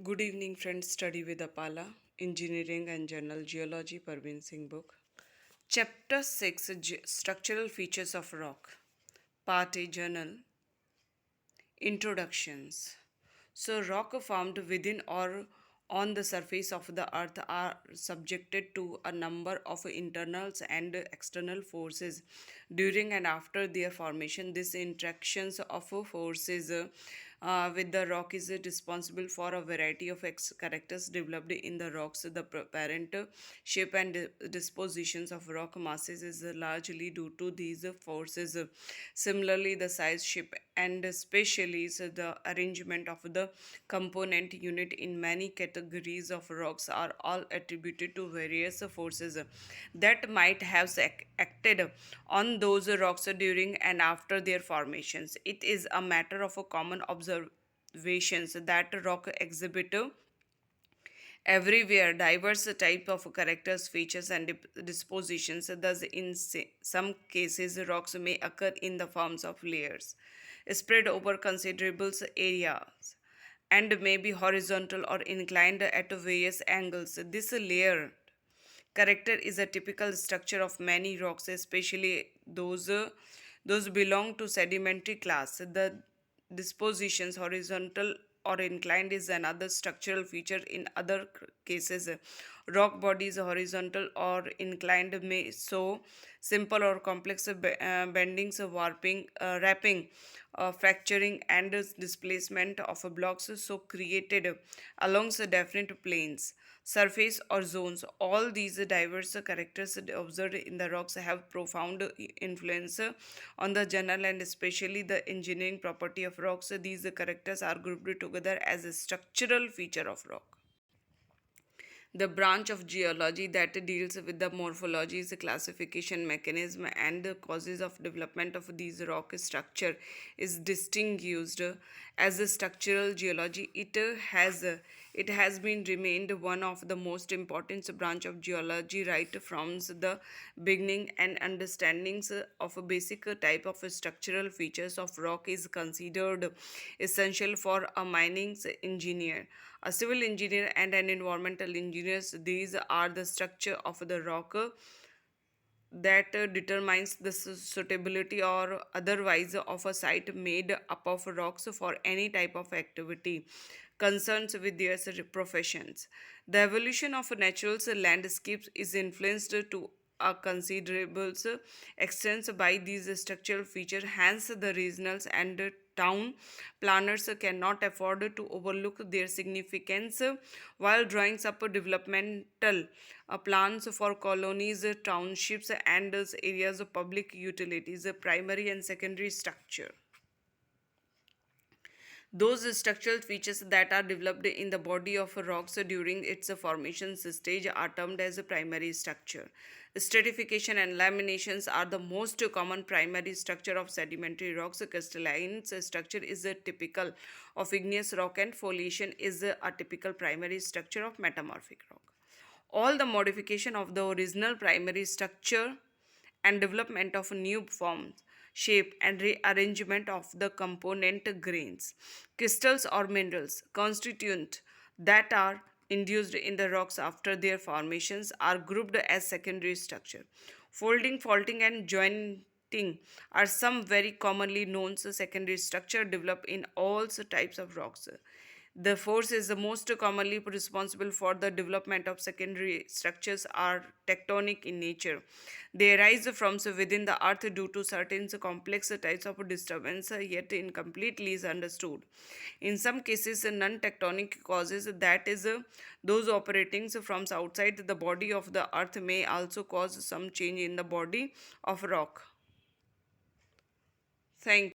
Good evening, friends. Study with Apala, Engineering and General Geology, Parvin Singh book. Chapter 6 Structural Features of Rock, Part A Journal, Introductions. So, rock formed within or on the surface of the earth are subjected to a number of internal and external forces during and after their formation. These interactions of forces with the rock is responsible for a variety of characters developed in the rocks. The parent shape and dispositions of rock masses is largely due to these forces. Similarly, the size, shape, and especially the arrangement of the component unit in many categories of rocks are all attributed to various forces that might have acted on those rocks during and after their formations. It is a matter of a common observations that rock exhibit everywhere diverse type of characters, features, and dispositions. Thus, in some cases, rocks may occur in the forms of layers spread over considerable areas and may be horizontal or inclined at various angles. This layered character is a typical structure of many rocks, especially those belong to sedimentary class. The dispositions horizontal or inclined is another structural feature. In other cases, rock bodies horizontal or inclined may show simple or complex bendings, warping, wrapping, fracturing, and displacement of blocks so created along the definite planes, surface, or zones. All these diverse characters observed in the rocks have profound influence on the general and especially the engineering property of rocks. These characters are grouped together as a structural feature of rock. The branch of geology that deals with the morphology, classification mechanism, and the causes of development of these rock structure is distinguished as a structural geology. It has been remained one of the most important branch of geology right from the beginning, and understandings of a basic type of structural features of rock is considered essential for a mining engineer, a civil engineer, and an environmental engineer. These are the structure of the rock that determines the suitability or otherwise of a site made up of rocks for any type of activity concerns with their professions. The evolution of natural landscapes is influenced to a considerable extent by these structural features. Hence, the regionals and town planners cannot afford to overlook their significance while drawing up developmental plans for colonies, townships, and areas of public utilities, primary and secondary structure. Those structural features that are developed in the body of rocks during its formation stage are termed as a primary structure. Stratification and laminations are the most common primary structure of sedimentary rocks. Crystalline structure is a typical of igneous rock, and foliation is a typical primary structure of metamorphic rock. All the modification of the original primary structure and development of new forms, shape, and rearrangement of the component grains, crystals, or minerals constituent that are induced in the rocks after their formations are grouped as secondary structure. Folding, faulting, and jointing are some very commonly known secondary structure developed in all types of rocks. The force is the most commonly responsible for the development of secondary structures are tectonic in nature. They arise from within the earth due to certain complex types of disturbance yet incompletely understood. In some cases, non-tectonic causes, that is, those operating from outside the body of the earth, may also cause some change in the body of rock. Thank